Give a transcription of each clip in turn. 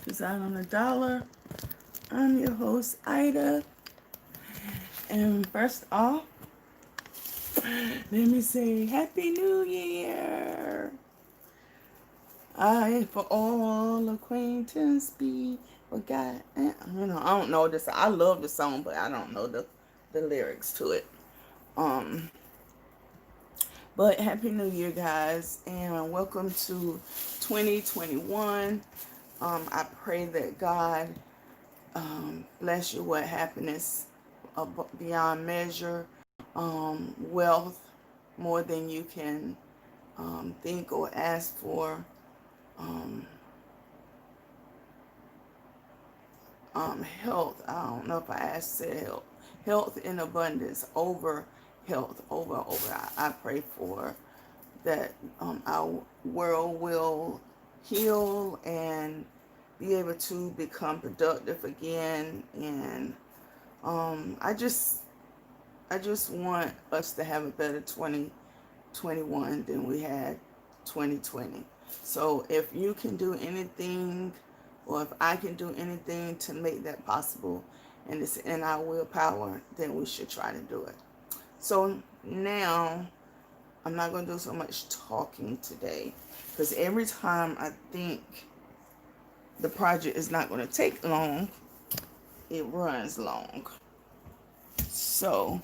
Design on the Dollar. I'm your host, Ida. And first off, let me say Happy New Year. For all acquaintance be forgot. I don't know this. I love the song, but I don't know the lyrics to it. But Happy New Year, guys, and welcome to 2021. I pray that God bless you with happiness beyond measure, wealth more than you can think or ask for, health. I don't know if I said health in abundance, over health, over. I pray for that our world will heal and be able to become productive again. And I just want us to have a better 2021 than we had 2020. So if you can do anything, or if I can do anything to make that possible, and it's in our willpower, then we should try to do it. So now, I'm not going to do so much talking today, because every time I think the project is not going to take long, it runs long. So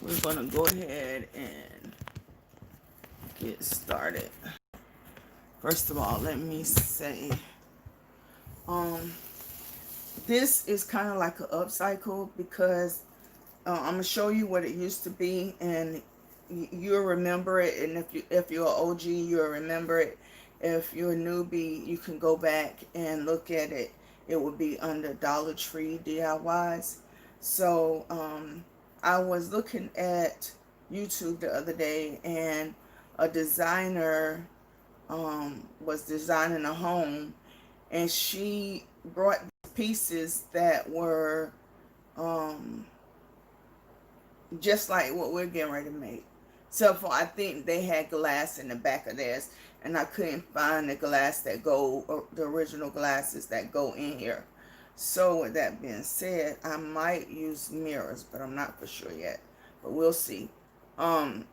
we're going to go ahead and get started. First of all, let me say, this is kind of like an upcycle, because I'm going to show you what it used to be, and you'll remember it. And if you're an OG, you'll remember it. If you're a newbie, you can go back and look at it. It will be under Dollar Tree DIYs. So I was looking at YouTube the other day, and a designer was designing a home, and she brought pieces that were just like what we're getting ready to make. So for, I think they had glass in the back of theirs, and I couldn't find the glass that go, or the original glasses that go in here. So with that being said, I might use mirrors, but I'm not for sure yet, but we'll see. And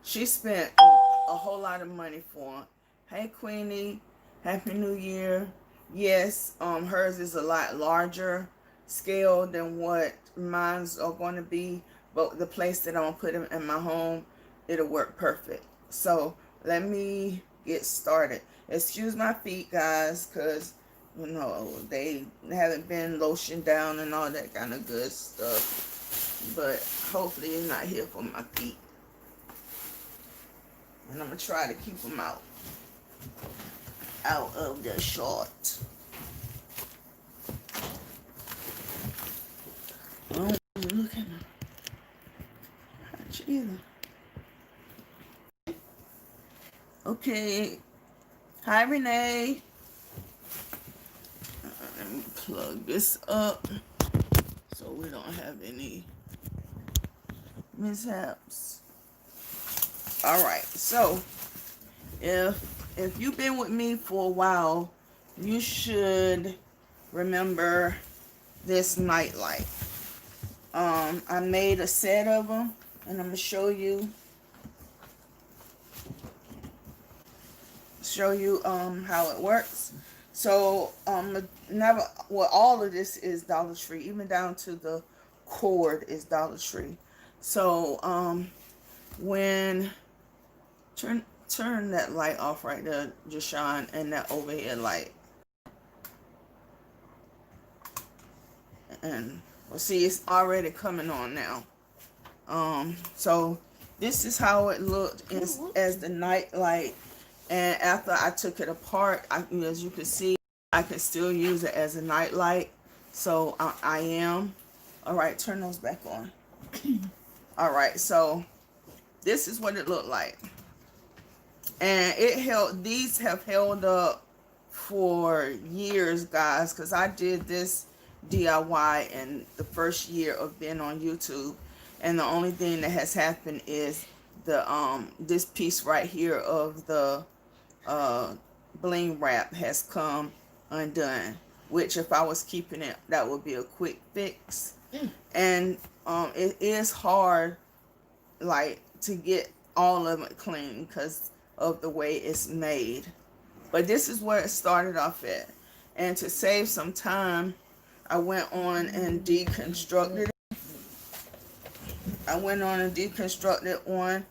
she spent a whole lot of money for it. Hey Queenie, Happy New Year. Yes, hers is a lot larger scale than what mine's are going to be, but the place that I'm going to put them in my home, it'll work perfect. So let me get started. Excuse my feet, guys, because they haven't been lotioned down and all that kind of good stuff, but hopefully it's not here for my feet. And I'm going to try to keep them out of the short. Oh, look at them. Not either. Okay. Hi, Renee. Let me plug this up so we don't have any mishaps. All right. So if you've been with me for a while, you should remember this nightlight. I made a set of them, and I'm gonna show you how it works. So all of this is Dollar Tree, even down to the cord is Dollar Tree. So when turn that light off right there, Jashawn, and that overhead light. And we'll see, it's already coming on now. So this is how it looked as the night light. And after I took it apart, as you can see, I can still use it as a night light. So I am. All right, turn those back on. All right, so this is what it looked like. And these have held up for years, guys, because I did this DIY in the first year of being on YouTube, and the only thing that has happened is the this piece right here of the bling wrap has come undone, which if I was keeping it, that would be a quick fix. And it is hard, like, to get all of it clean because of the way it's made. But this is where it started off at. And to save some time, I went on and deconstructed it. One,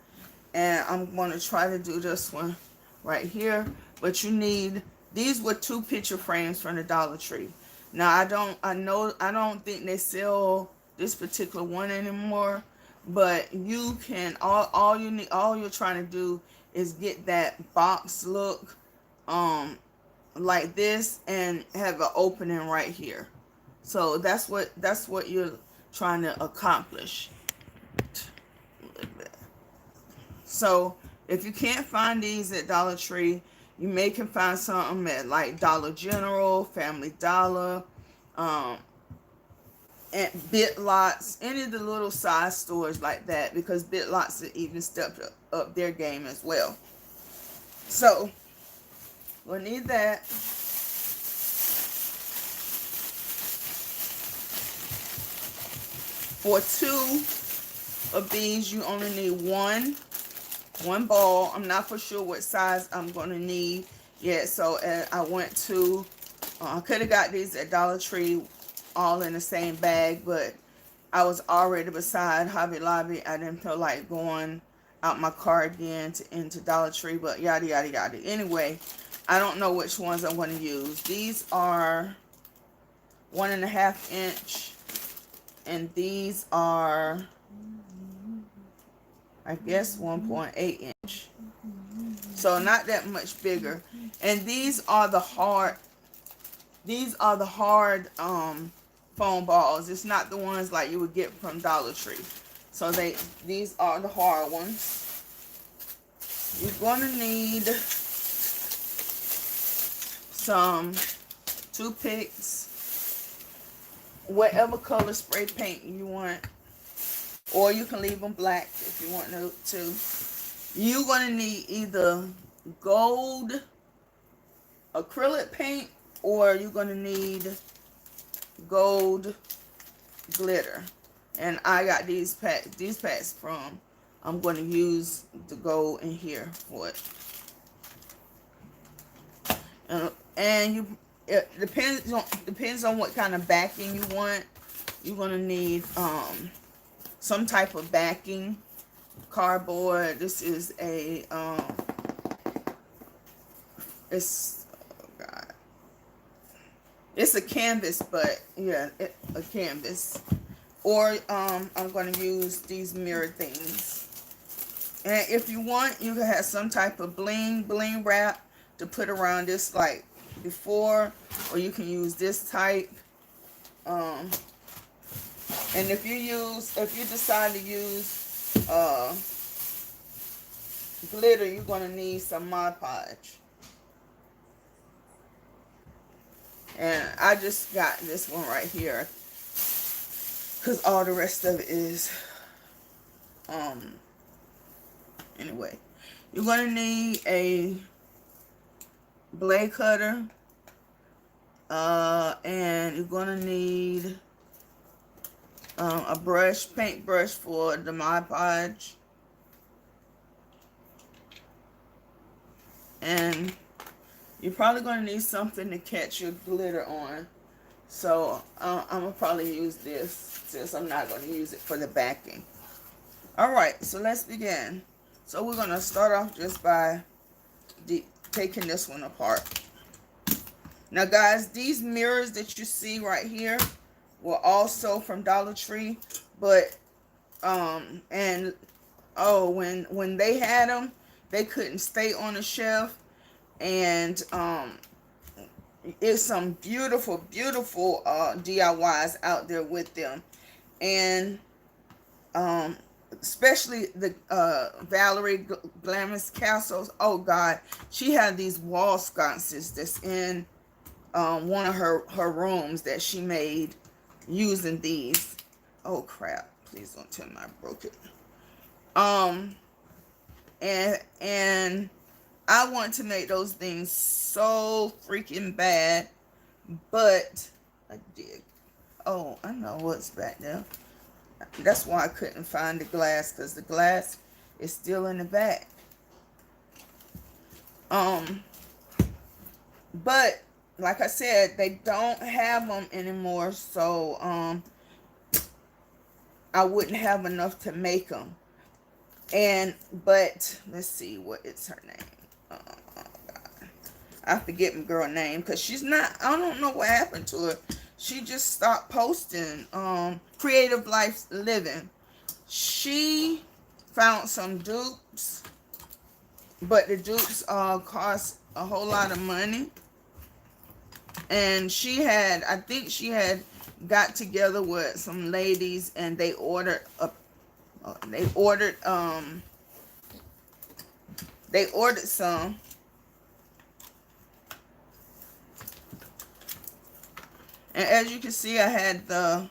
and I'm going to try to do this one right here. But you need, these were 2 picture frames from the Dollar Tree. Now I don't think they sell this particular one anymore, but you can, all you're trying to do is get that box look like this and have an opening right here. So that's what you're trying to accomplish. So if you can't find these at Dollar Tree, you may can find something at like Dollar General, Family Dollar, and Bit Lots, any of the little size stores like that, because Bit Lots have even stepped up their game as well. So we'll need that. For 2 of these, you only need one ball. I'm not for sure what size I'm going to need yet, so I went to, I could have got these at Dollar Tree all in the same bag, but I was already beside Hobby Lobby. I didn't feel like going out my car again into Dollar Tree, but yada yada yada. Anyway, I don't know which ones I'm going to use. These are 1.5 inch, and these are, I guess, 1.8 inch. So not that much bigger. And these are the hard foam balls. It's not the ones like you would get from Dollar Tree. So these are the hard ones. You're gonna need some toothpicks, whatever color spray paint you want, or you can leave them black if you want to. You're gonna need either gold acrylic paint, or you're gonna need gold glitter. And I got these packs from, I'm going to use the gold in here for it. And it depends on what kind of backing you want. You're going to need some type of backing, cardboard. This is a it's a canvas, but yeah, a canvas. Or I'm going to use these mirror things. And if you want, you can have some type of bling wrap to put around this like before, or you can use this type. And if you decide to use glitter, you're going to need some Mod Podge. And I just got this one right here, because all the rest of it is, anyway. You're going to need a blade cutter, and you're going to need a paint brush for the Mod Podge. And you're probably going to need something to catch your glitter on. So I'm going to probably use this, since I'm not going to use it for the backing. Alright, so let's begin. So we're going to start off just by taking this one apart. Now guys, these mirrors that you see right here were also from Dollar Tree. But, when they had them, they couldn't stay on the shelf. And it's some beautiful DIYs out there with them. And especially the Valerie Glamorous Castles. Oh God, she had these wall sconces that's in one of her rooms that she made using these. Oh crap, please don't tell me I broke it. And I want to make those things so freaking bad, but I did. Oh, I know what's back there. That's why I couldn't find the glass, because the glass is still in the back. But like I said, they don't have them anymore, so I wouldn't have enough to make them. But let's see, what is her name? Oh God, I forget my girl name, because she's not, I don't know what happened to her. She just stopped posting. Creative Life Living. She found some dupes, but the dupes cost a whole lot of money. And she had, I think she had got together with some ladies, and they ordered some. And as you can see, I had the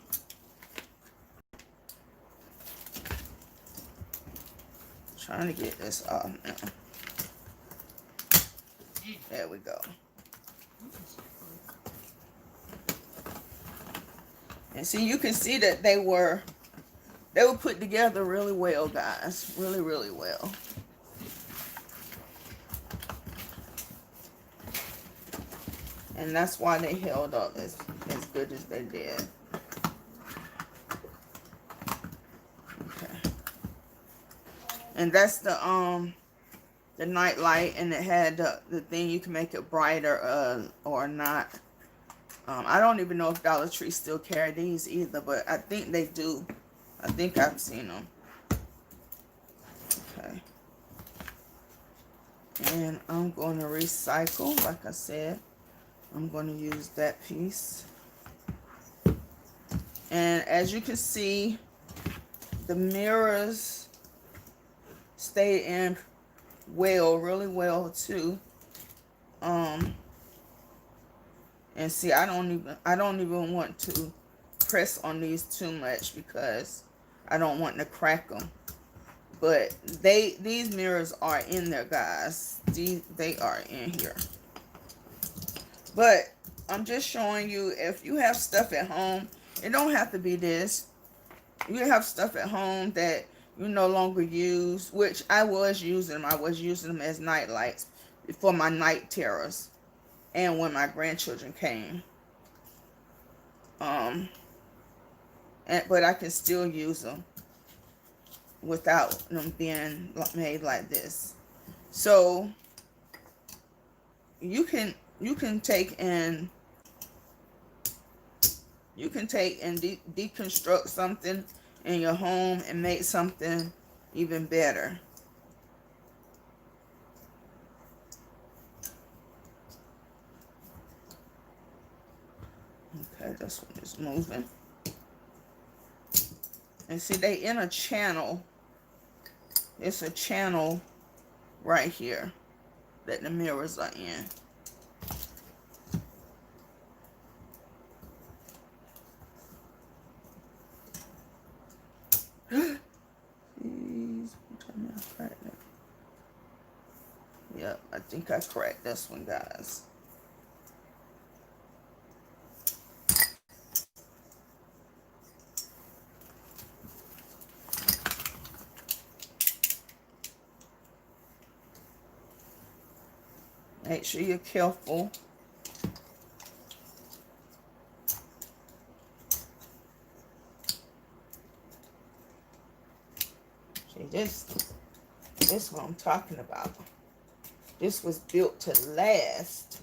trying to get this off now. There we go. And see, you can see that they were put together really well, guys. Really, really well. And that's why they held up as good as they did. Okay. And that's the night light, and it had the thing you can make it brighter or not. I don't even know if Dollar Tree still carry these either, but I think they do. I think I've seen them. Okay. And I'm going to recycle, like I said. I'm going to use that piece. And as you can see, the mirrors stay in well, really well too. And see, I don't even want to press on these too much, because I don't want to crack them. But these mirrors are in there, guys. They are in here. But I'm just showing you, if you have stuff at home, it don't have to be this. You have stuff at home that you no longer use, which I was using them. I was using them as night lights for my night terrors, and when my grandchildren came. But I can still use them without them being made like this. So you can take and deconstruct something in your home and make something even better. Okay, this one is moving. And see, they in a channel. It's a channel right here that the mirrors are in. Yep, I think I cracked this one, guys. Make sure you're careful. See, this is what I'm talking about. This was built to last.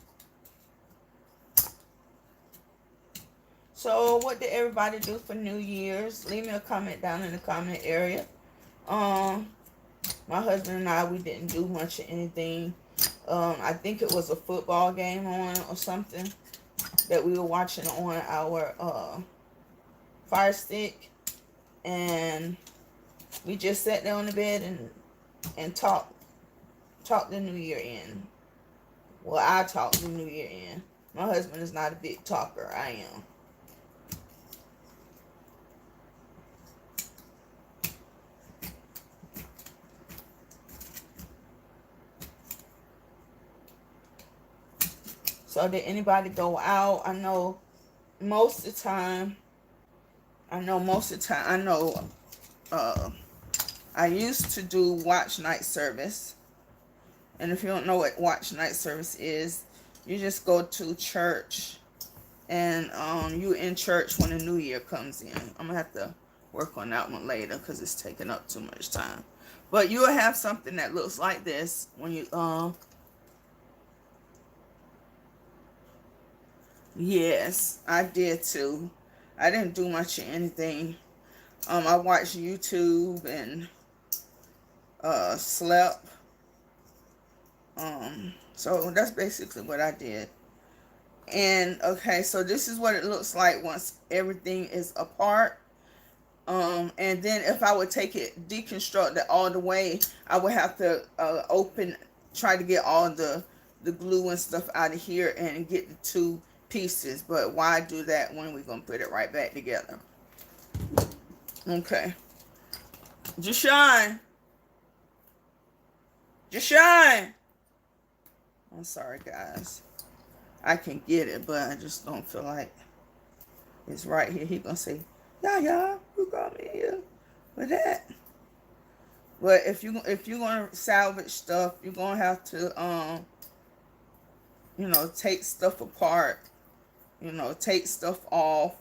So what did everybody do for New Year's? Leave me a comment down in the comment area. My husband and I, we didn't do much of anything. I think it was a football game on or something that we were watching on our Fire Stick, and we just sat there on the bed and talked the New Year in. Well, I talked the New Year in. My husband is not a big talker. I am. So did anybody go out? I know most of the time, I know I used to do watch night service. And if you don't know what watch night service is, you just go to church and you in church when the new year comes in. I'm gonna have to work on that one later because it's taking up too much time. But you'll have something that looks like this when you yes, I did too. I didn't do much of anything. I watched YouTube and slept. So that's basically what I did. And okay, so this is what it looks like once everything is apart. And then if I would take it, deconstruct it all the way, I would have to try to get all the glue and stuff out of here and get the two pieces. But why do that when we're gonna put it right back together? Okay. Jashawn. I'm sorry, guys. I can get it, but I just don't feel like it's right here. He gonna say, yeah, you got me here with that. But if you're gonna salvage stuff, you're gonna have to you know, take stuff apart, you know, take stuff off,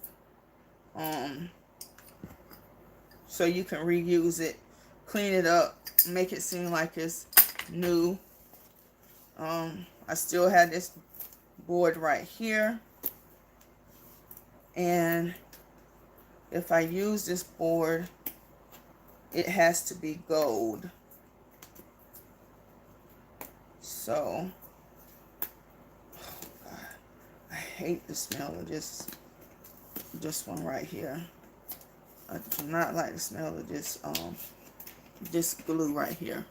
so you can reuse it, clean it up, make it seem like it's new. I still have this board right here, and if I use this board, it has to be gold. So, oh God, I hate the smell of this one right here. I do not like the smell of this glue right here.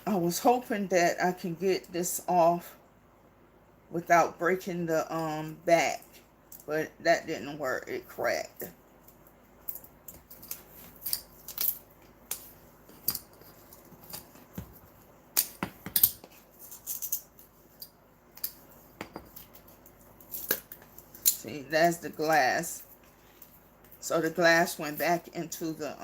I was hoping that I can get this off without breaking the back, but that didn't work. It cracked. See, that's the glass. So the glass went back into the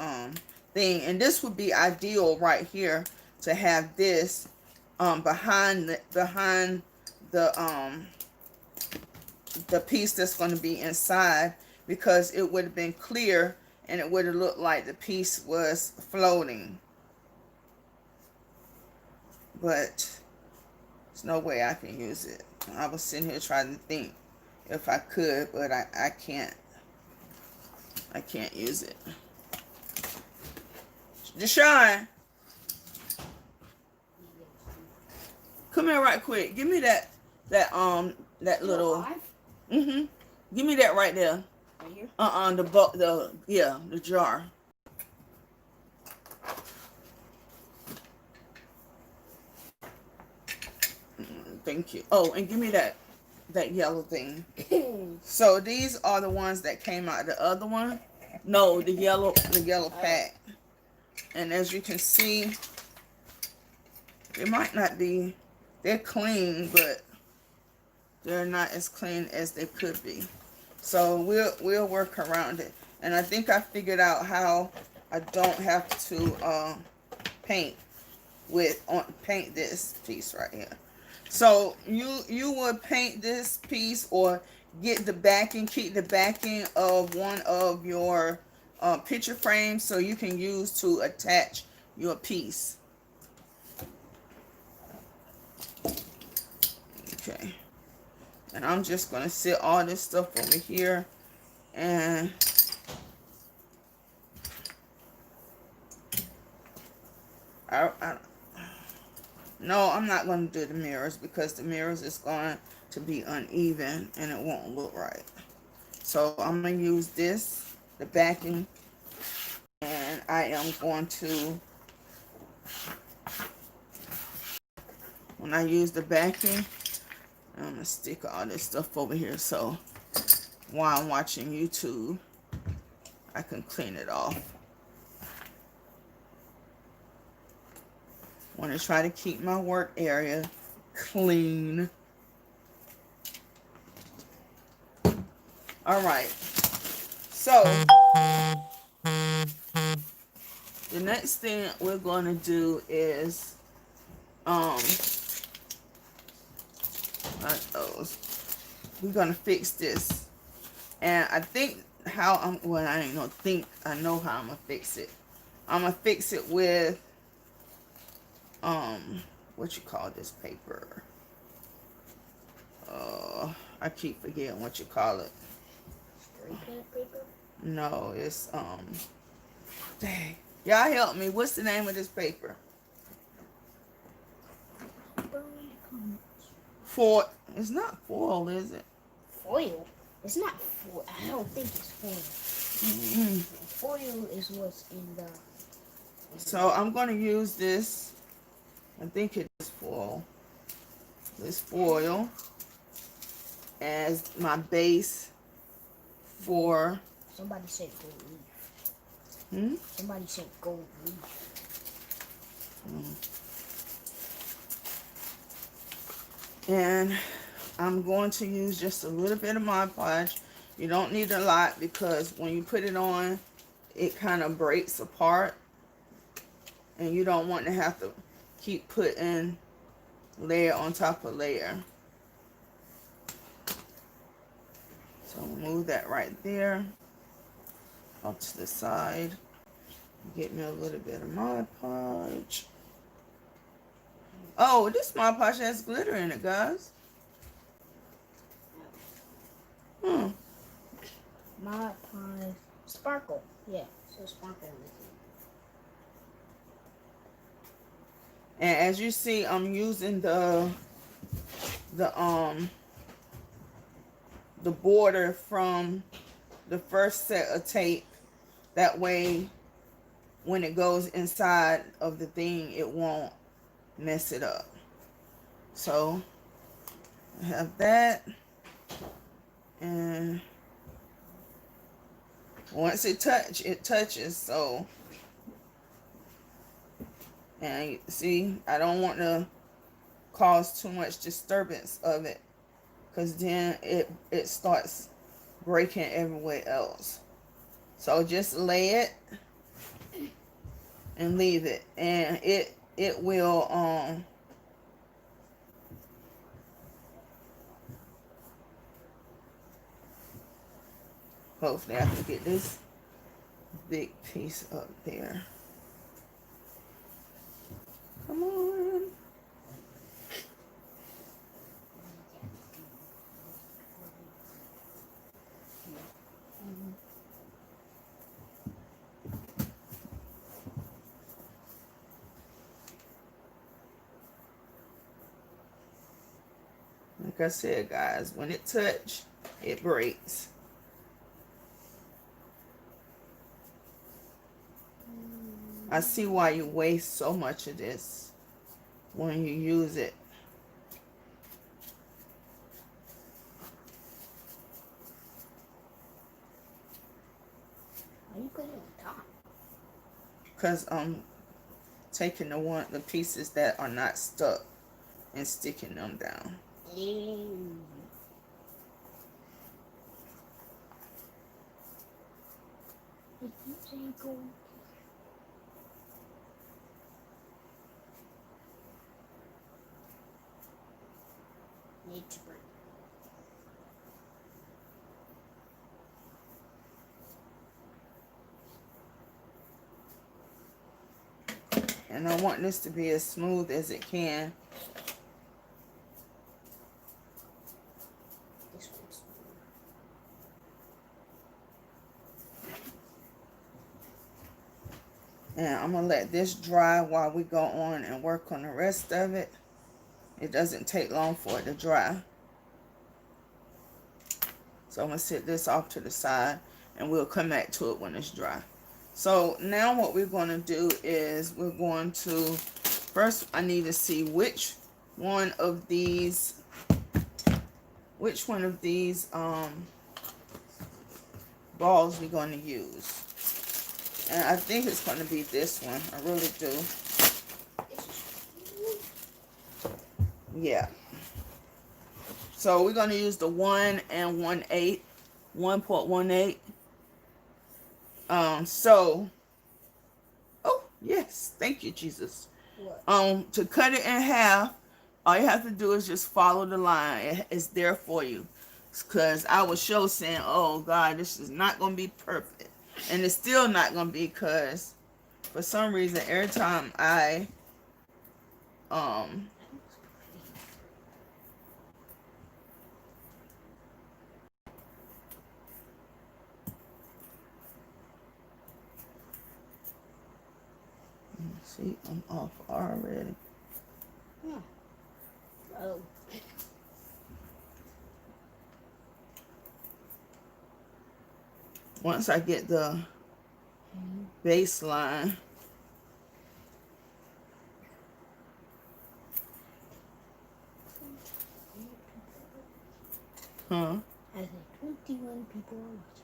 thing, and this would be ideal right here to have this behind the piece that's going to be inside, because it would have been clear and it would have looked like the piece was floating. But there's no way I can use it. I was sitting here trying to think if I could, but I can't. I can't use it. Deshaun, come here right quick. Give me that little. Give me that right there. Right here. The jar. Thank you. Oh, and give me that yellow thing. So these are the ones that came out of the other one. No, the yellow pack. And as you can see, it might not be, they're clean, but they're not as clean as they could be. So we'll work around it. And I think I figured out how I don't have to paint this piece right here. So you would paint this piece or get the backing, keep the backing of one of your picture frames so you can use to attach your piece. Okay. And I'm just going to sit all this stuff over here and no, I'm not going to do the mirrors because the mirrors is going to be uneven and it won't look right. So I'm going to use this, the backing, and I am going to, when I use the backing, I'm going to stick all this stuff over here so while I'm watching YouTube, I can clean it off. Want to try to keep my work area clean. All right. So the next thing we're going to do is we're going to fix this. And I think how I'm, well, I ain't gonna think, I know how I'm gonna fix it. I'm gonna fix it with what you call this paper? I keep forgetting what you call it. Spray paint paper? No, it's dang. Y'all help me. What's the name of this paper? It's not foil, is it? Foil? It's not foil. I don't think it's foil. Mm-hmm. Foil is what's in the... So I'm going to use this. I think it is foil. This foil as my base for... Somebody said gold leaf. Somebody said gold leaf. And I'm going to use just a little bit of Mod Podge. You don't need a lot because when you put it on, it kind of breaks apart. And you don't want to have to keep putting layer on top of layer. So move that right there off to the side. Get me a little bit of Mod Podge. Oh, this Mod Podge has glitter in it, guys. Mod Podge. Sparkle. Yeah, so sparkle. And as you see, I'm using the border from the first set of tape. That way, when it goes inside of the thing, it won't mess it up. So, I have that. And once it touches. So, and see, I don't want to cause too much disturbance of it, because then it starts breaking everywhere else. So just lay it and leave it, and it will hopefully I can get this big piece up there. Come on. Like I said, guys, when it touch, it breaks. I see why you waste so much of this when you use it. Why you put it on top? Because I'm taking the pieces that are not stuck and sticking them down. Need to break. And I want this to be as smooth as it can. This one's And I'm going to let this dry while we go on and work on the rest of it. It doesn't take long for it to dry. So I'm going to set this off to the side and we'll come back to it when it's dry. So now what we're going to do is we're going to, first I need to see which one of these balls we're going to use. And I think it's going to be this one. I really do. Yeah. So we're going to use the 1 and 1/8. 1.18. So, oh, yes. Thank you, Jesus. What? To cut it in half, all you have to do is just follow the line. It's there for you. Because I was sure saying, oh, God, this is not going to be perfect. And it's still not going to be, because for some reason, every time I, see, I'm off already. Yeah. Oh. Once I get the baseline, huh? I said 21 people are watching.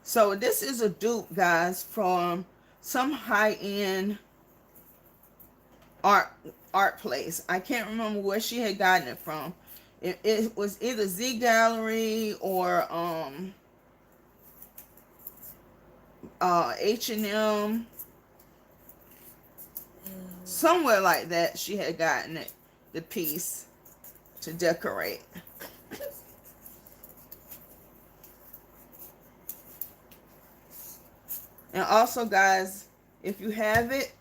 So this is a dupe, guys, from some high-end art place. I can't remember where she had gotten it from. It was either Z Gallery or H&M, somewhere like that. She had gotten it, the piece to decorate. And also, guys, if you have it,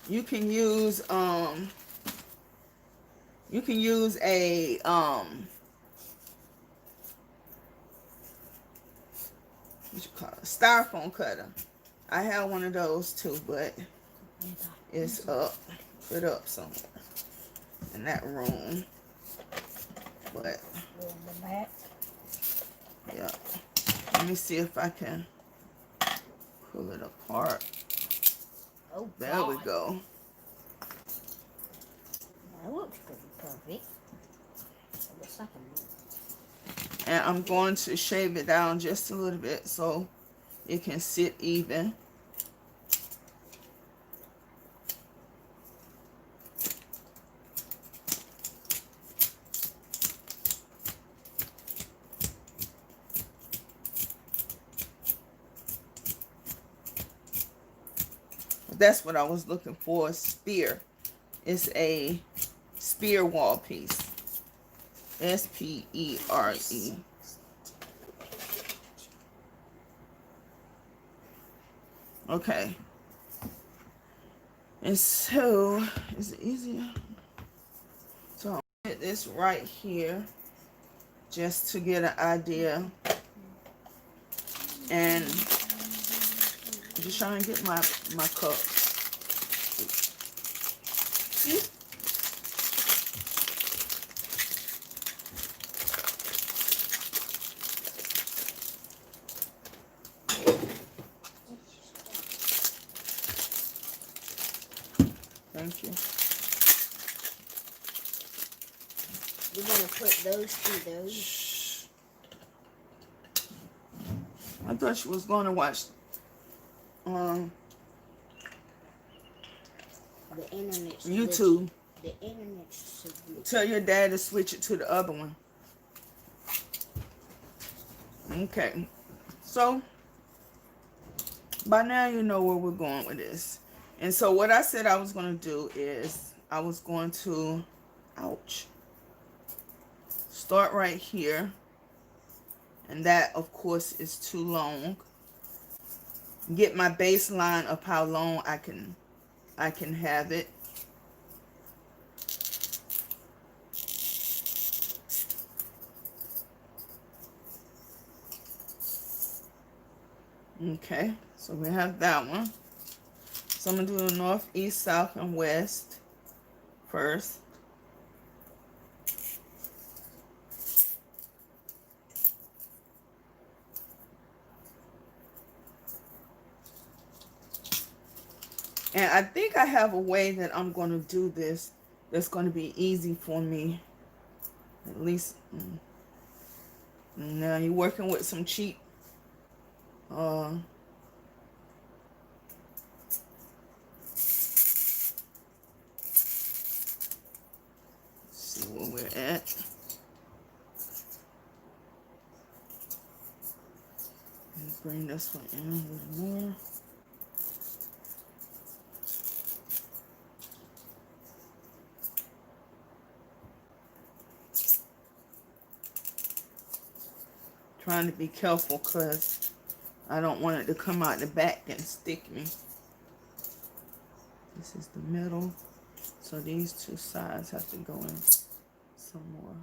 you can use a what you call it, styrofoam cutter. I have one of those too, but it's up, put up somewhere in that room. But yeah, let me see if I can pull it apart. Oh, there God. we go. That looks pretty perfect. It looks like a movie. And I'm going to shave it down just a little bit so it can sit even. That's what I was looking for, a spear. It's a spear wall piece. S-P-E-R-E. Okay. And so, is it easier? So I'll put this right here just to get an idea. And I'm just trying to get my cup. Thank you. We're going to put those through those. Shh. I thought she was going to watch The internet. YouTube. The internet's so good. Tell your dad to switch it to the other one. Okay. So, by now you know where we're going with this. And so what I said I was going to do is I was going to, ouch, start right here. And that, of course, is too long. Get my baseline of how long I can have it. Okay, so we have that one. So I'm going to do the north, east, south, and west first. And I think I have a way that I'm going to do this that's going to be easy for me. At least, Now you're working with some cheap see where we're at. And bring this one in a little more. Trying to be careful because I don't want it to come out the back and stick me. This is the middle. So these two sides have to go in some more.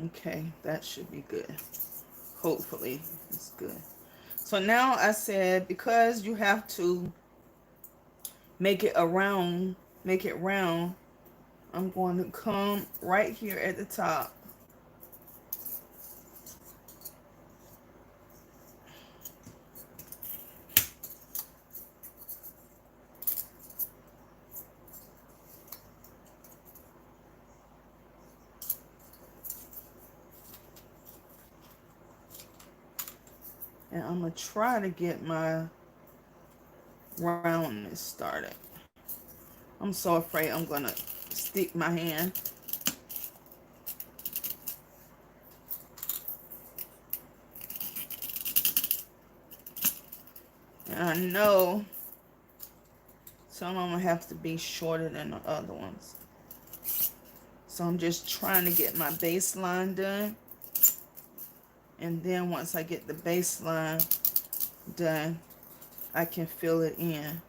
Okay, that should be good. Hopefully it's good. So now I said, because you have to make it round, I'm going to come right here at the top. And I'm going to try to get my roundness started. I'm so afraid I'm going to stick my hand. And I know some of them have to be shorter than the other ones. So I'm just trying to get my baseline done. And then once I get the baseline done, I can fill it in.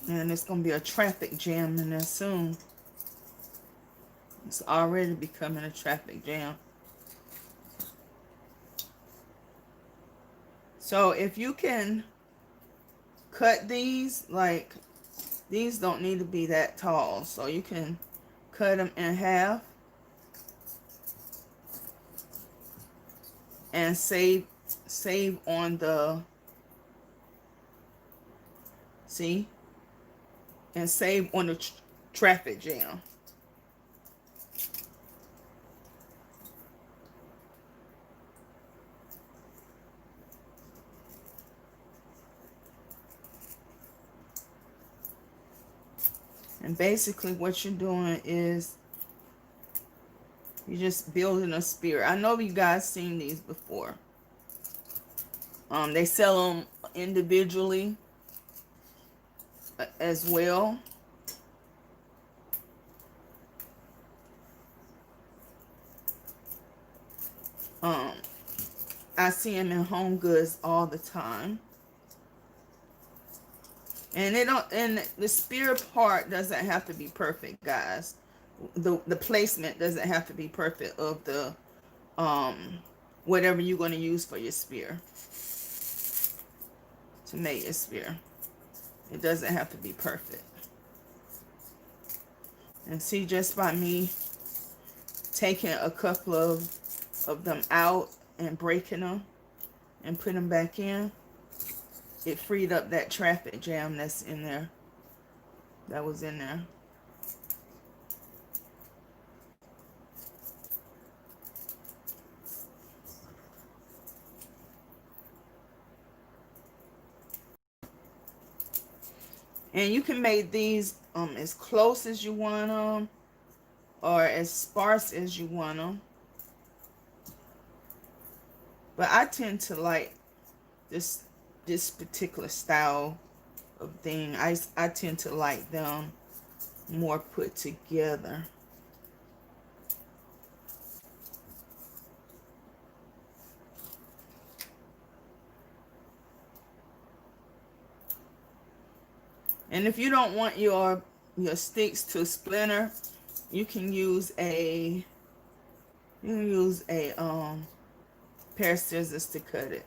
And it's going to be a traffic jam in there soon. It's already becoming a traffic jam. So if you can cut these, like these don't need to be that tall. So you can cut them in half and save on the, see? And save on the traffic jam. And basically what you're doing is you're just building a spear. I know you guys seen these before. They sell them individually as well. I see them in Home Goods all the time. And they don't, and the spear part doesn't have to be perfect, guys. The placement doesn't have to be perfect of the whatever you're going to use for your spear, to make your spear. It doesn't have to be perfect. And see, just by me taking a couple of them out and breaking them and putting them back in, it freed up that traffic jam that's in there, that was in there. And you can make these as close as you want them or as sparse as you want them. But I tend to like this particular style of thing. I tend to like them more put together. And if you don't want your sticks to splinter, you can use a pair of scissors to cut it.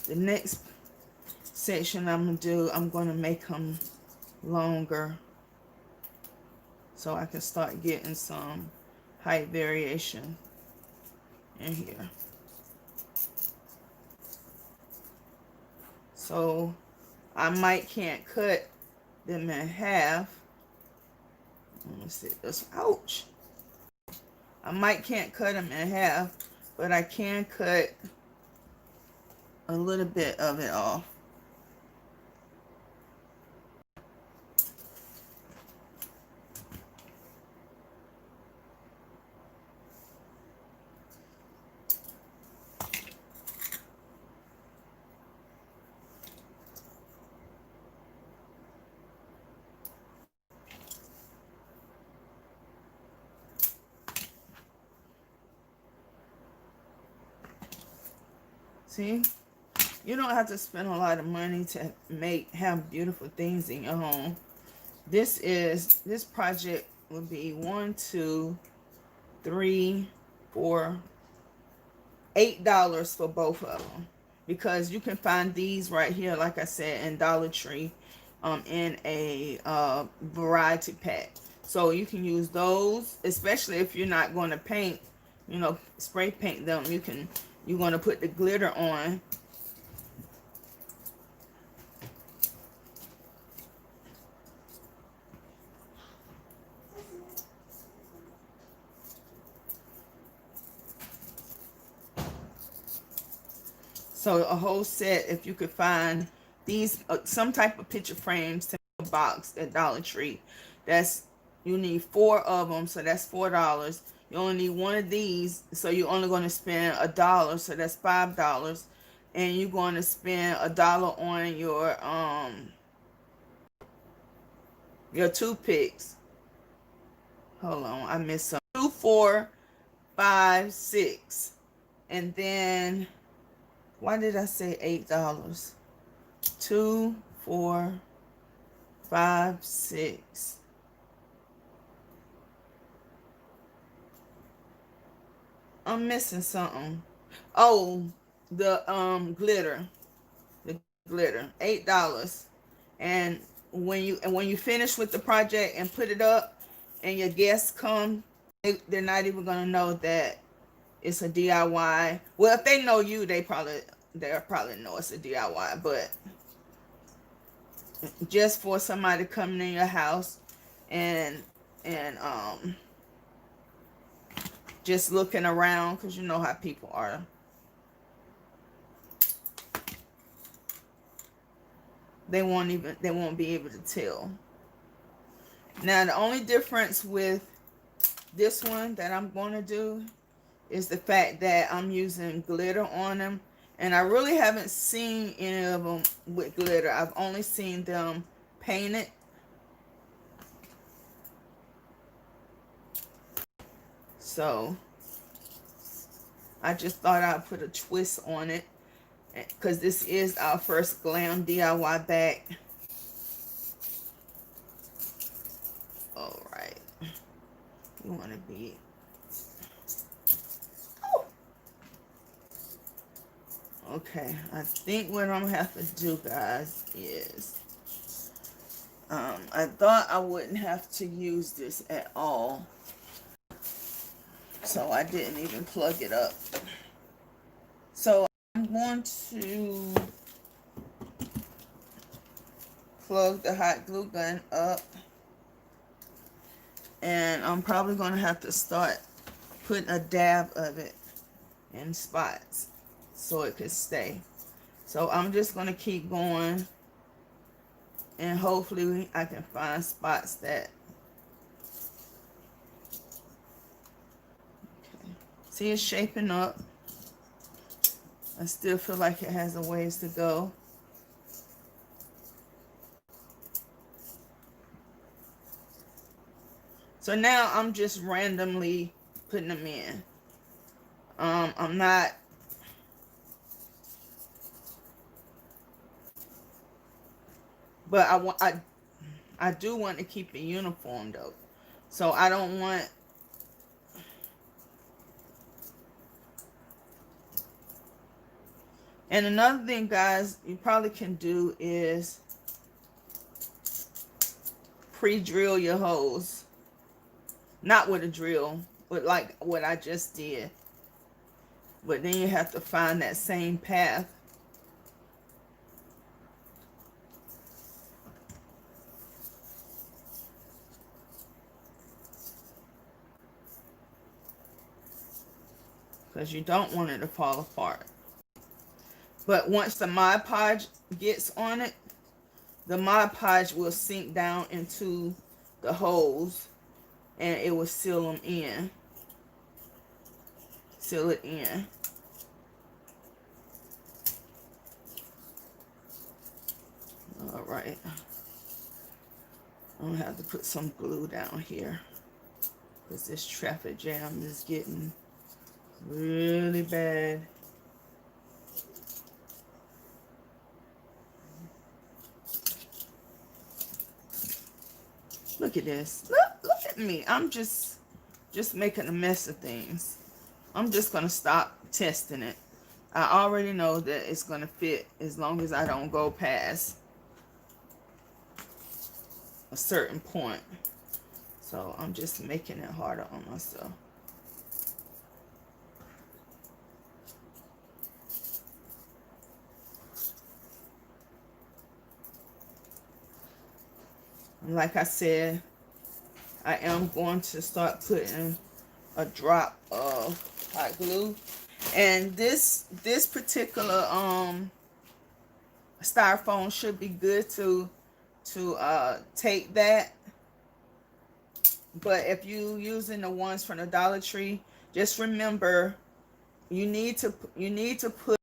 The next section I'm going to do, I'm going to make them longer so I can start getting some height variation in here. So I might can't cut them in half. Let me see this. Ouch. I might can't cut them in half, but I can cut a little bit of it off. See? You don't have to spend a lot of money to have beautiful things in your home. This project will be $8 for both of them, because you can find these right here, like I said, in Dollar Tree, in a variety pack. So you can use those, especially if you're not going to paint, you know, spray paint them. You're going to put the glitter on. So a whole set, if you could find these, some type of picture frames to make a box at Dollar Tree, you need 4 of them, so that's $4. You only need one of these, so you're only going to spend $1, so that's $5. And you're going to spend $1 on your toothpicks. Hold on, I missed some. 2, 4, 5, 6, and then why did I say $8? 2, 4, 5, 6. I'm missing something. Oh, the glitter. The glitter. $8. And when you finish with the project and put it up and your guests come, they're not even gonna know that it's a DIY. Well, if they know you, they'll probably know it's a DIY, but just for somebody coming in your house and just looking around, because you know how people are. They won't be able to tell. Now the only difference with this one that I'm going to do is the fact that I'm using glitter on them, and I really haven't seen any of them with glitter. I've only seen them painted. So I just thought I'd put a twist on it, because this is our first Glam DIY bag. All right, you want to be okay. I think what I'm gonna have to do, guys, is I thought I wouldn't have to use this at all, so I didn't even plug it up. So I'm going to plug the hot glue gun up, and I'm probably going to have to start putting a dab of it in spots so it could stay. So I'm just going to keep going, and hopefully I can find spots that, okay. See, it's shaping up. I still feel like it has a ways to go. So now I'm just randomly putting them in. I'm not, but I do want to keep it uniform though. So I don't want, And another thing, guys, you probably can do is pre-drill your holes. Not with a drill, but like what I just did. But then you have to find that same path. Because you don't want it to fall apart. But once the Mod Podge gets on it, the Mod Podge will sink down into the holes and it will seal them in. Seal it in. Alright. I'm going to have to put some glue down here. Because this traffic jam is getting really bad. Look at this. Look at me. I'm just making a mess of things. I'm just going to stop testing it. I already know that it's going to fit as long as I don't go past a certain point. So I'm just making it harder on myself. Like I said, I am going to start putting a drop of hot glue. And this particular styrofoam should be good to take that. But if you using the ones from the Dollar Tree, just remember you need to put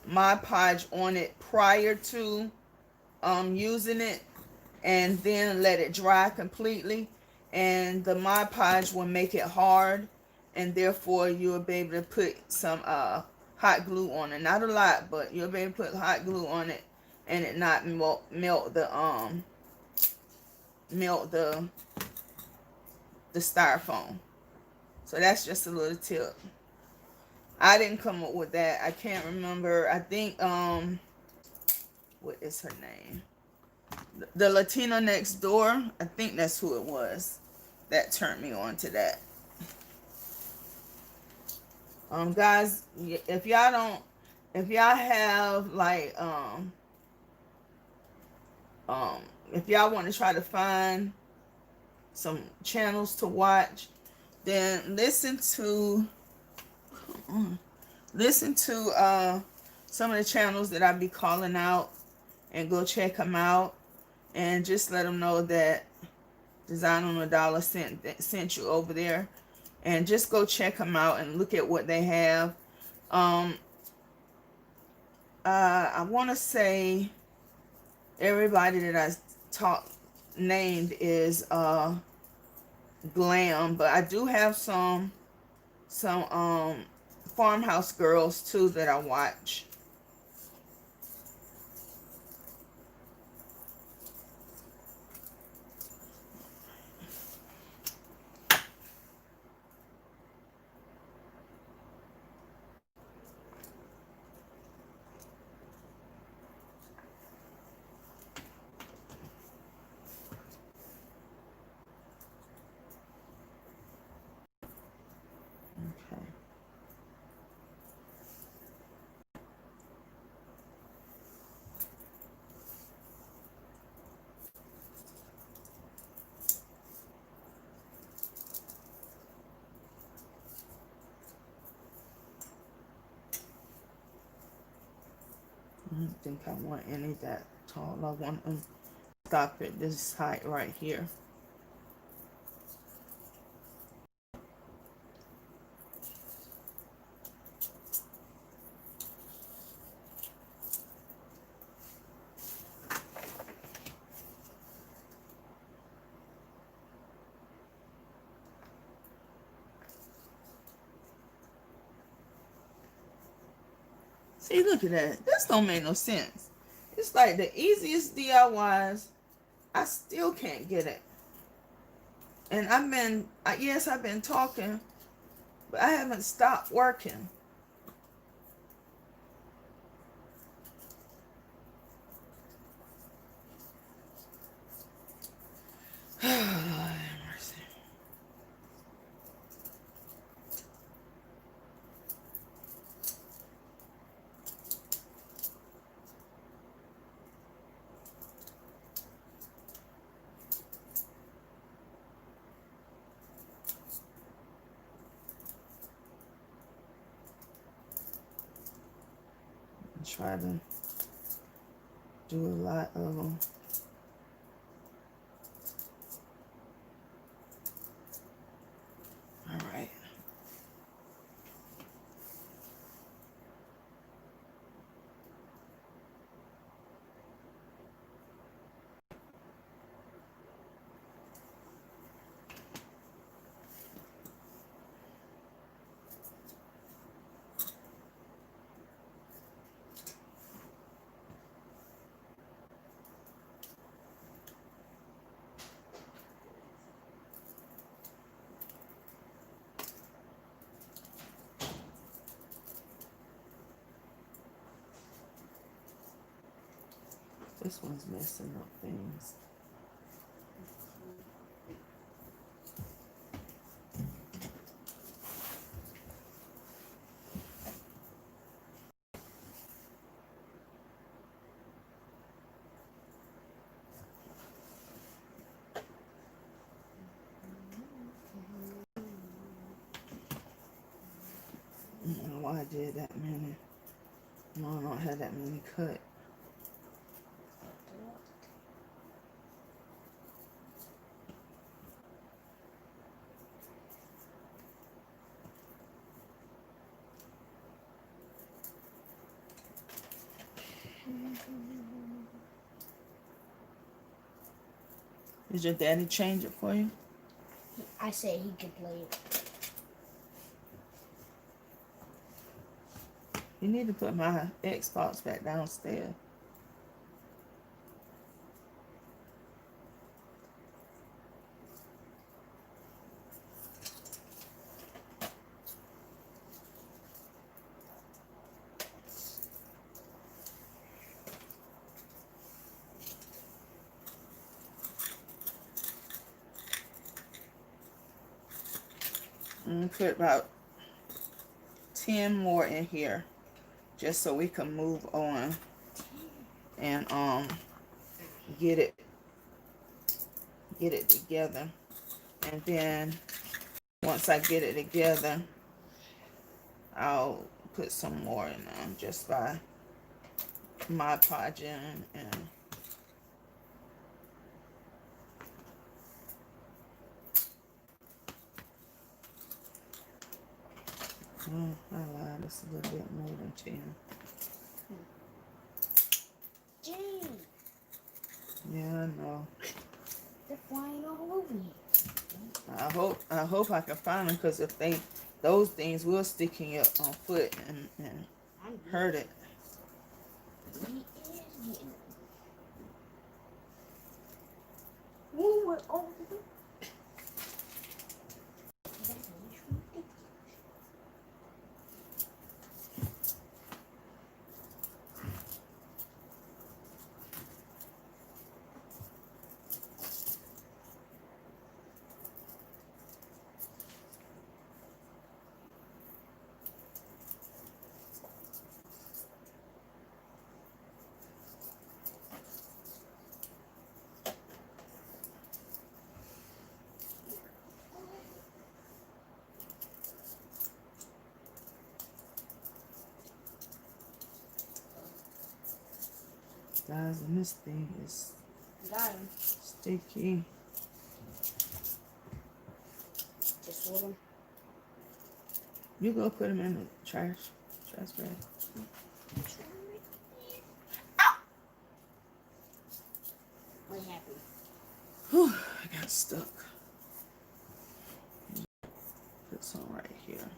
Mod Podge on it prior to using it, and then let it dry completely, and the Mod Podge will make it hard, and therefore you'll be able to put some hot glue on it. Not a lot, but you'll be able to put hot glue on it and it not melt the styrofoam. So that's just a little tip. I didn't come up with that. I can't remember. I think what is her name? The Latina next door. I think that's who it was that turned me on to that. Guys, if y'all have like if y'all want to try to find some channels to watch, then listen to some of the channels that I be calling out, and go check them out, and just let them know that Design on a Dollar sent you over there, and just go check them out and look at what they have. I want to say everybody that I named is Glam, but I do have some farmhouse girls too that I watch. Okay. I don't think I want any that tall. I want to stop at this height right here. See, look at that. This don't make no sense. It's like the easiest DIYs. I still can't get it. And yes, I've been talking, but I haven't stopped working. Lord have mercy. Try to do a lot of them. All right. This one's messing up things. I don't know why I did that many. No, I don't have that many cut. Did your daddy change it for you? I said he could play it. You need to put my Xbox back downstairs. I'm gonna put about 10 more in here just so we can move on and get it together. And then once I get it together, I'll put some more in just by Mod Podging and I lied, it's a little bit more than 10. Gee, Yeah, I know. they're flying all over you. I hope I can find them, because if those things will stick in your foot and hurt it. He is getting them. Ooh, we're over the... Guys, and this thing is Got him. sticky. Just with him. You go put them in the trash bag. What happened? Whew, I got stuck. Put some right here.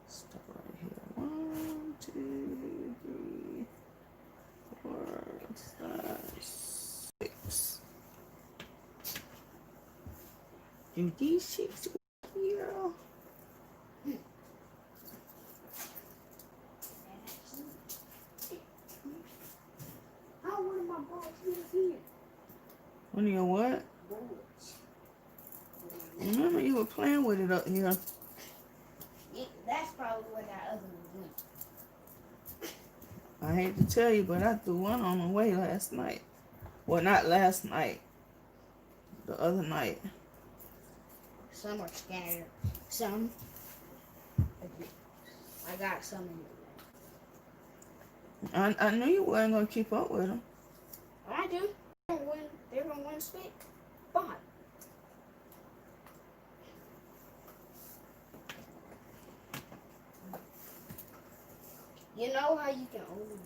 Stuck right here. 1, 2, 3, 4, 5, 6. Do these 6 here? How one of my balls in here? One of your what? Bullets. with it up here. That's probably where that other one went. I hate to tell you, but I threw one on the way last night. Well, not last night. The other night. Some are scattered. Some. I got some in there. I knew you weren't going to keep up with them. I do. They're going to win spit. Fine. You know how you can only...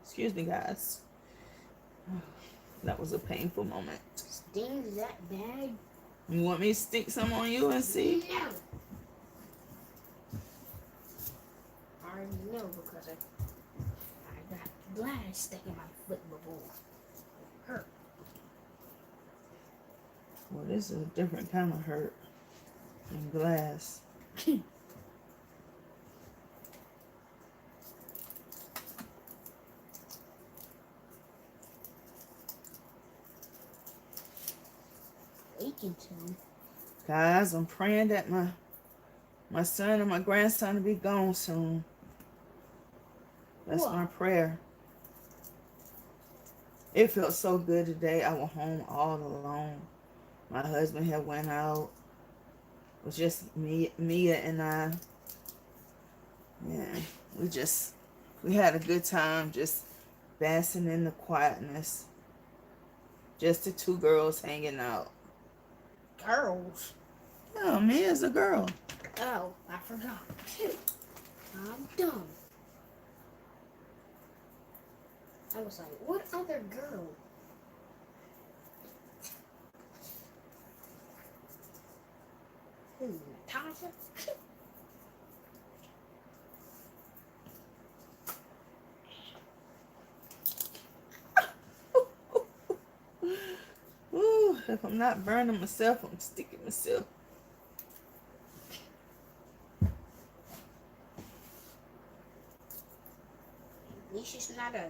Excuse me, guys. That was a painful moment. Stings that bad? You want me to stick some on you and see? No. I already know because I got glass stuck in my foot before. It hurt. Well, this is a different kind of hurt than glass. Guys, I'm praying that my son and my grandson will be gone soon. That's my prayer. It felt so good today. I was home all alone. My husband had went out. It was just Mia and I. Yeah, we had a good time just basking in the quietness. Just the two girls hanging out. Girls? Oh, Mia's a girl. Oh, I forgot. I'm dumb. I was like, what other girl? Natasha? Ooh, if I'm not burning myself, I'm sticking myself. At least it's not a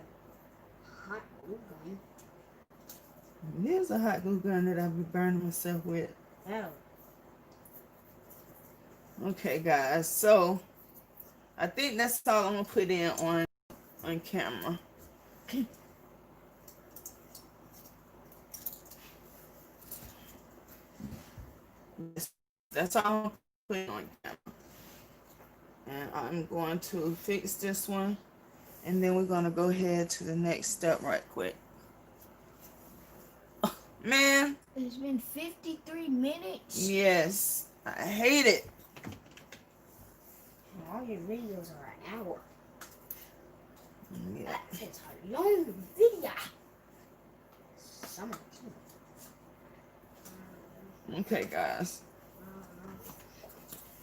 hot glue gun. It is a hot glue gun that I'll be burning myself with. Oh. Okay, guys, so I think that's all I'm gonna put in on camera. That's all I'm putting on camera. And I'm going to fix this one, and then we're gonna go ahead to the next step right quick. Oh, man. It's been 53 minutes. Yes, I hate it. All your videos are an hour. Yeah. That is a long video. Okay, guys.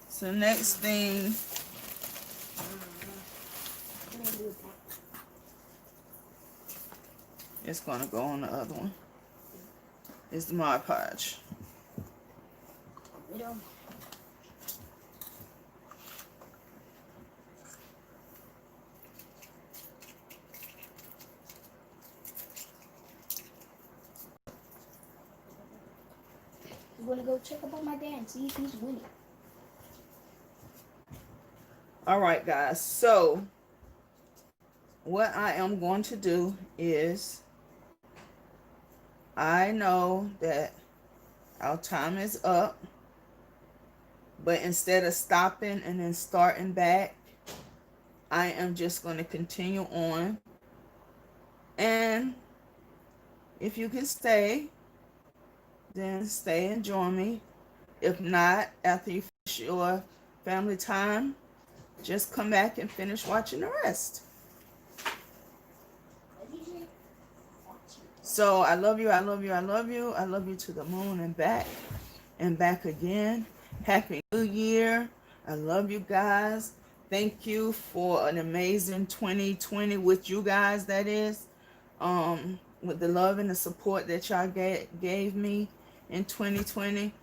So next thing, it's gonna go on the other one. It's the Mod Podge. I'm gonna go check up on my dad and see if he's winning. All right, guys. So what I am going to do is, I know that our time is up, but instead of stopping and then starting back, I am just going to continue on. And if you can stay, then stay and join me. If not, after you finish your family time, just come back and finish watching the rest. So I love you, I love you, I love you. I love you to the moon and back again. Happy New Year. I love you guys. Thank you for an amazing 2020 with you guys, that is. With the love and the support that y'all gave me in 2020.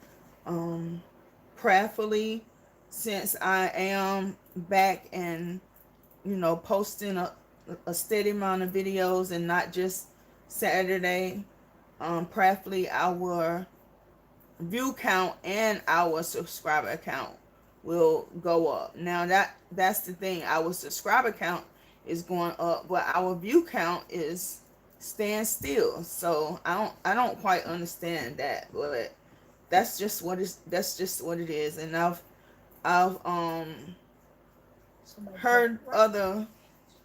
Prayerfully, since I am back and, you know, posting a steady amount of videos and not just Saturday, practically our view count and our subscriber count will go up. Now that's the thing. Our subscriber count is going up, but our view count is staying still. So I don't quite understand that, but that's just what it is. And I've heard other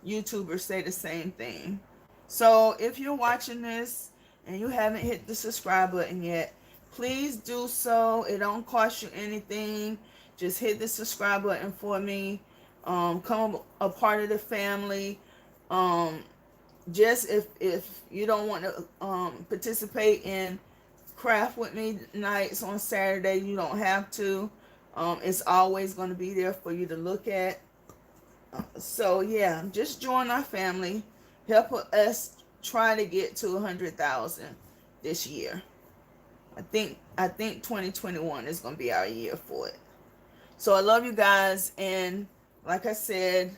YouTubers say the same thing. So if you're watching this and you haven't hit the subscribe button yet, please do so. It don't cost you anything. Just hit the subscribe button for me. Come a part of the family. Just if you don't want to participate in craft with me nights on Saturday, you don't have to. It's always going to be there for you to look at. So yeah, just join our family. Help us try to get to 100,000 this year. I think 2021 is going to be our year for it. So I love you guys, and like I said,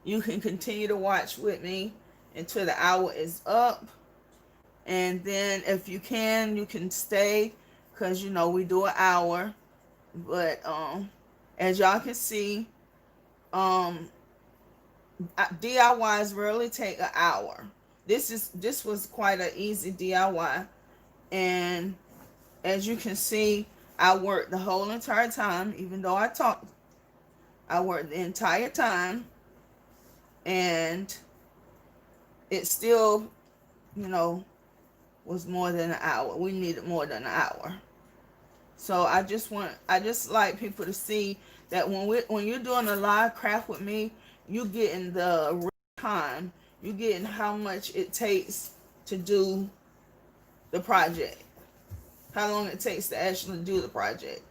you can continue to watch with me until the hour is up. And then if you can stay, because you know we do an hour. But as y'all can see, DIYs rarely take an hour. This was quite an easy DIY, and as you can see, I worked the whole entire time. Even though I talked, I worked the entire time, and it still, you know, was more than an hour. We needed more than an hour. So I just like people to see that when you're doing a live craft with me, you getting the real time. You getting how much it takes to do the project. How long it takes to actually do the project.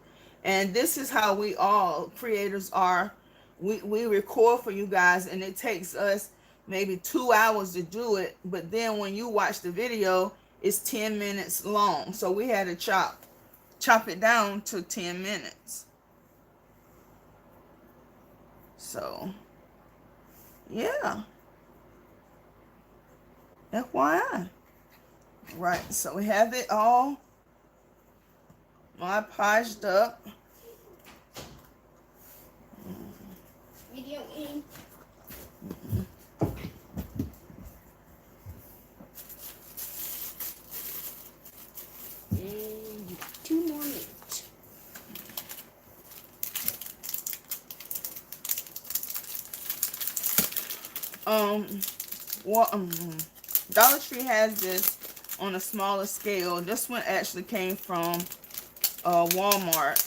And this is how we all creators are. We record for you guys, and it takes us maybe 2 hours to do it, but then when you watch the video, it's 10 minutes long. So we had to chop it down to 10 minutes. So yeah, FYI. Right, so we have it all monetized up. Video game. And you got 2 more minutes. Dollar Tree has this on a smaller scale. This one actually came from Walmart.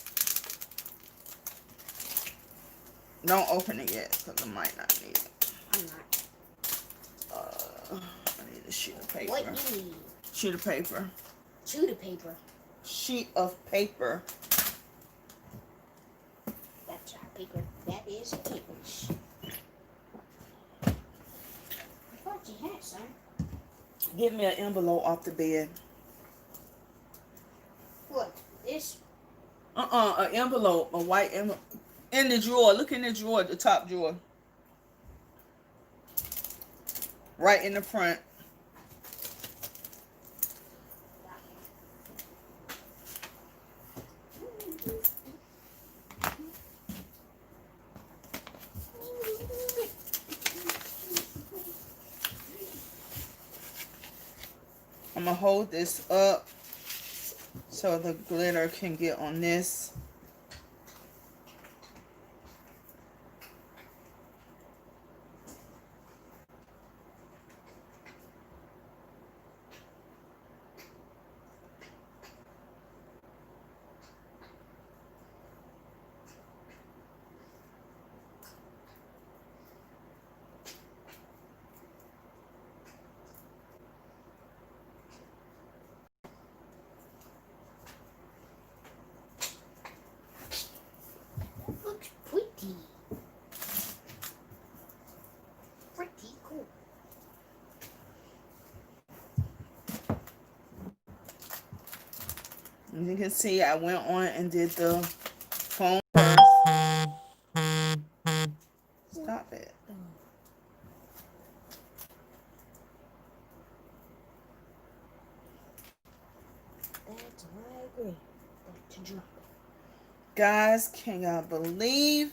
Don't open it yet because I might not need it. I'm not. I need a sheet of paper. What do you need? Sheet of paper. Chew paper. Sheet of paper. That's our paper. That is English. I thought you had some. Get me an envelope off the bed. What? This? An envelope, a white envelope. In the drawer. Look in the drawer, the top drawer. Right in the front. I'm going to hold this up so the glitter can get on this. Looks pretty. Pretty cool. As you can see, I went on and did the phone first. Stop it. Back to drop. Guys, can y'all believe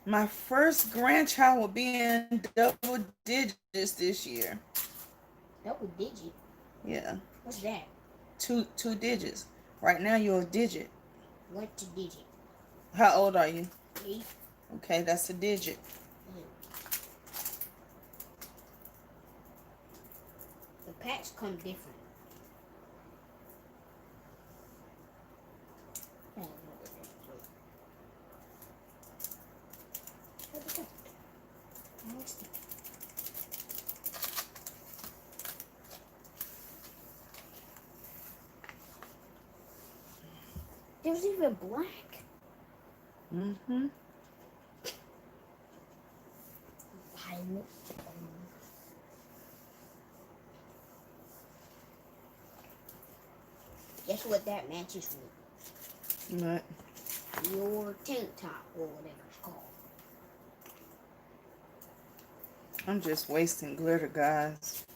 my first grandchild will be in double digits this year? Double digit? Yeah. What's that? Two digits. Right now you're a digit. What's a digit? How old are you? 8. Okay, that's a digit. The packs come different. There's even black. Mm-hmm. Violet. Guess what that matches with? What? Your tank top or whatever it's called. I'm just wasting glitter, guys.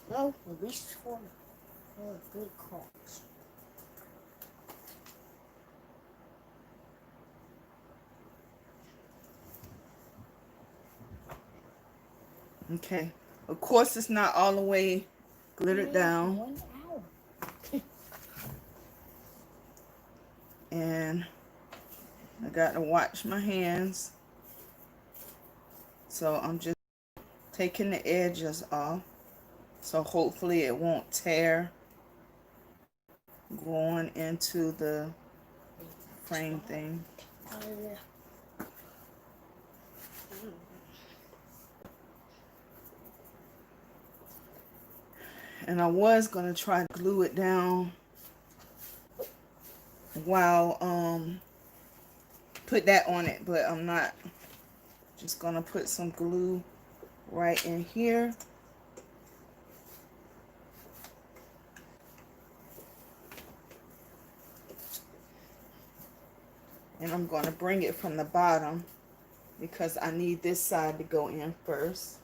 Well, at least for a good cause. Okay. Of course, it's not all the way glittered down. 1 hour. And I got to watch my hands. So I'm just taking the edges off. So hopefully it won't tear going into the frame thing. And I was going to try to glue it down while put that on it, but I'm not. Just going to put some glue right in here. And I'm going to bring it from the bottom because I need this side to go in first.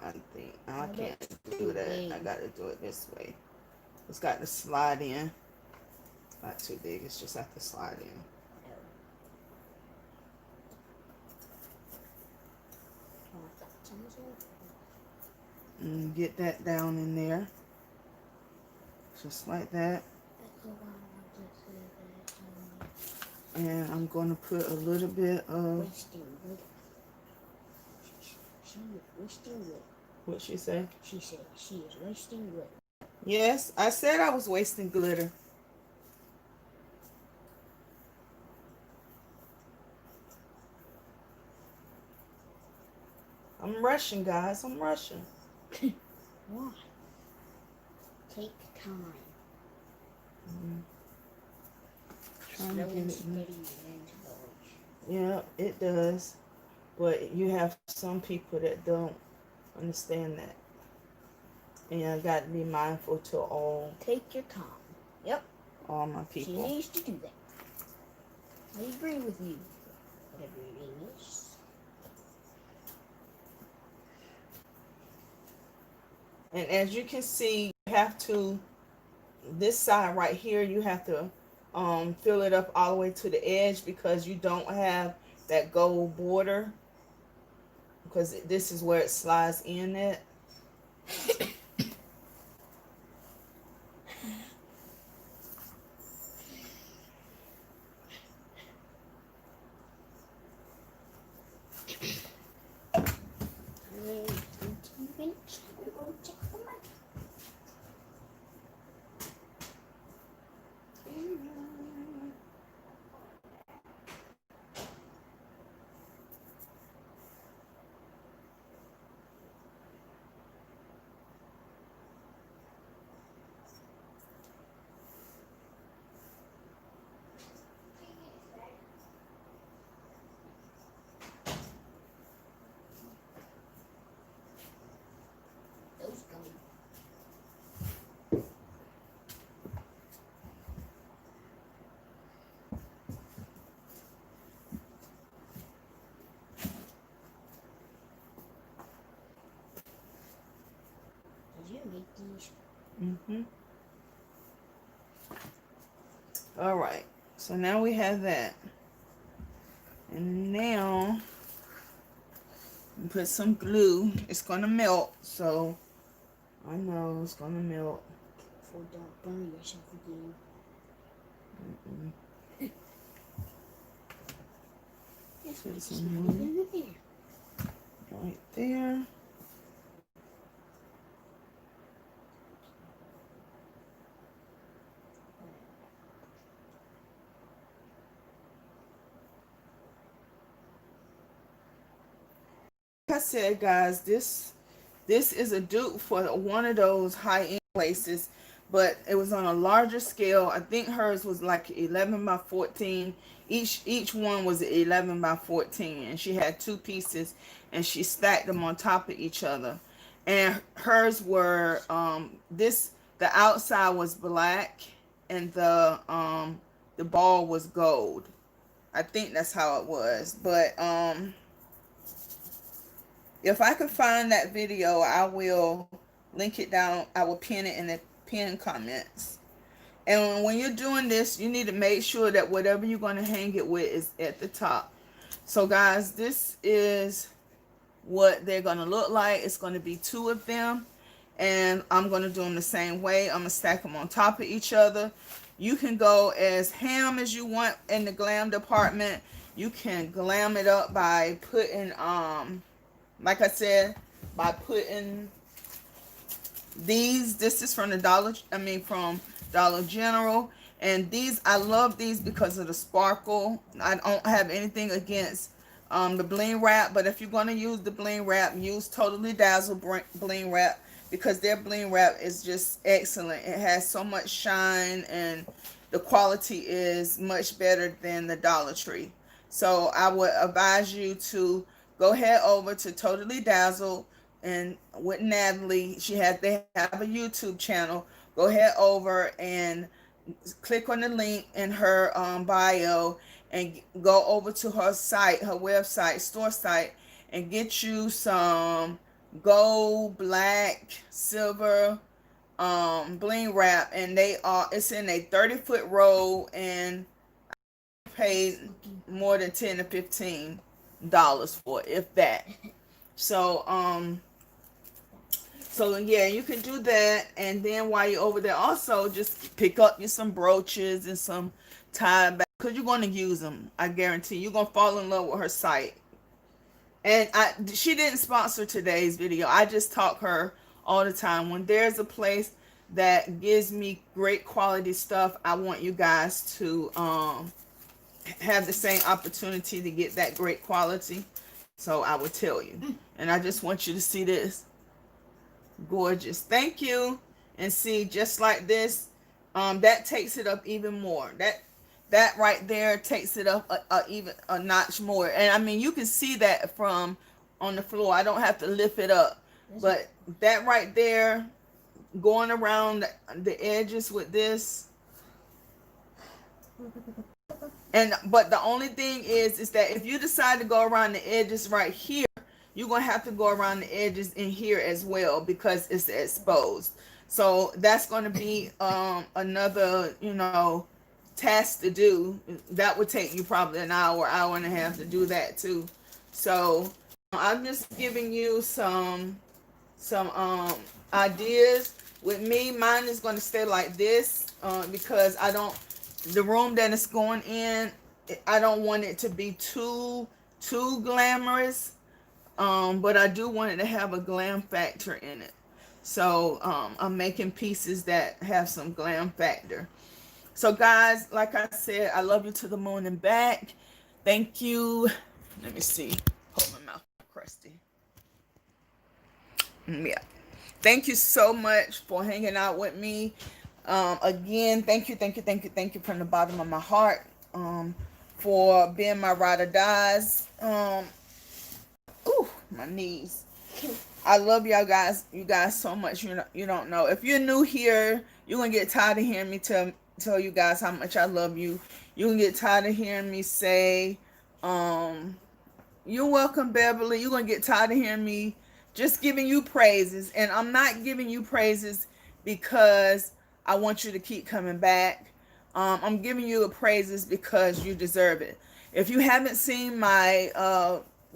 I think I can't do that. I got to do it this way. It's got to slide in. Not too big. It's just have to slide in. And get that down in there. Just like that. And I'm going to put a little bit of... What she say? She said she is wasting glitter. Yes, I said I was wasting glitter. I'm rushing, guys. I'm rushing. Why? Take time. Trying to get it in. Yeah, Yeah, it does. But you have some people that don't understand that. And I got to be mindful to all. Take your time. Yep. All my people. She needs to do that. I agree with you. Whatever your name is. And as you can see, you have to, this side right here, you have to fill it up all the way to the edge because you don't have that gold border. Because this is where it slides in at. Did you make these? Mm-hmm. All right. So now we have that. And now put some glue. It's gonna melt, so I know it's gonna melt. So don't burn yourself again. That's what it's in there. Right there. Like I said, guys, this is a dupe for one of those high-end places, but it was on a larger scale. I think hers was like 11 by 14. Each one was 11 by 14, and she had two pieces, and she stacked them on top of each other. And hers were the outside was black, and the ball was gold. I think that's how it was, but if I can find that video, I will link it down. I will pin it in the pinned comments. And when you're doing this, you need to make sure that whatever you're going to hang it with is at the top. So guys, this is what they're going to look like. It's going to be two of them. And I'm going to do them the same way. I'm going to stack them on top of each other. You can go as ham as you want in the glam department. You can glam it up by putting like I said, by putting this is from from Dollar General, and these, I love these because of the sparkle. I don't have anything against the bling wrap, but if you're going to use the bling wrap, use Totally Dazzle bling wrap, because their bling wrap is just excellent. It has so much shine, and the quality is much better than the Dollar Tree. So I would advise you to go head over to Totally Dazzle, and with Natalie, they have a YouTube channel. Go head over and click on the link in her bio, and go over to her site, her website, store site, and get you some gold, black, silver bling wrap. And it's in a 30-foot roll, and I paid more than $10 to $15 for it, if that. So yeah, you can do that. And then while you're over there, also just pick up you some brooches and some tie back, because you're going to use them. I guarantee you're going to fall in love with her site. And she didn't sponsor today's video. I just talk her all the time. When there's a place that gives me great quality stuff, I want you guys to have the same opportunity to get that great quality. So I will tell you. And I just want you to see this. Gorgeous. Thank you. And see, just like this, that takes it up even more. That right there takes it up even a notch more. And I mean, you can see that from on the floor. I don't have to lift it up. But that right there, going around the edges with this. But the only thing is that if you decide to go around the edges right here, you're going to have to go around the edges in here as well, because it's exposed. So that's going to be another, task to do. That would take you probably an hour and a half to do that too. So I'm just giving you some ideas. With me, mine is going to stay like this because the room that it's going in, I don't want it to be too glamorous. But I do want it to have a glam factor in it. So I'm making pieces that have some glam factor. So guys, like I said, I love you to the moon and back. Thank you. Let me see. Hold my mouth crusty. Yeah. Thank you so much for hanging out with me. Again, thank you from the bottom of my heart for being my ride or dies. Ooh, my knees. I love y'all guys. You guys so much. You don't know. If you're new here, you're gonna get tired of hearing me tell you guys how much I love you. You're gonna get tired of hearing me say, you're welcome, Beverly. You're gonna get tired of hearing me just giving you praises. And I'm not giving you praises because I want you to keep coming back. I'm giving you the praises because you deserve it. If you haven't seen my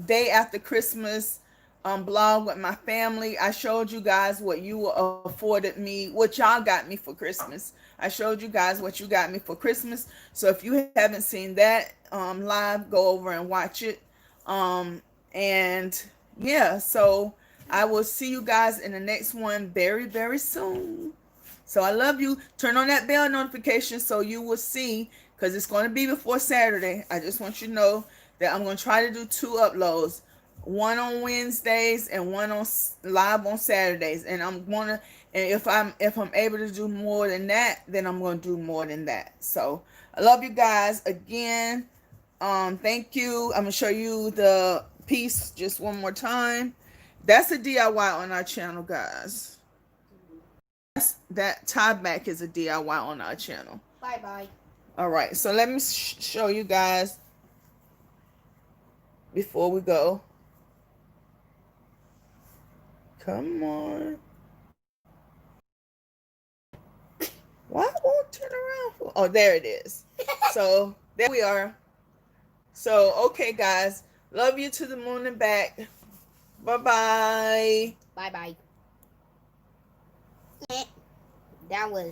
day after Christmas blog with my family, I showed you guys what you afforded me, what y'all got me for Christmas. I showed you guys what you got me for Christmas. So if you haven't seen that live, go over and watch it. And yeah, so I will see you guys in the next one very, very soon. So I love you. Turn on that bell notification so you will see, because it's going to be before Saturday. I just want you to know that I'm going to try to do 2 uploads, one on Wednesdays and one on live on Saturdays. And I'm gonna, and if I'm able to do more than that, then I'm going to do more than that. So I love you guys again. Thank you. I'm gonna show you the piece just one more time. That's a DIY on our channel, guys. That tie back is a DIY on our channel. Bye bye. All right, so let me show you guys before we go. Come on. Why it won't turn around? Oh, there it is. So there we are. So okay, guys, love you to the moon and back. Bye bye. Bye bye. That was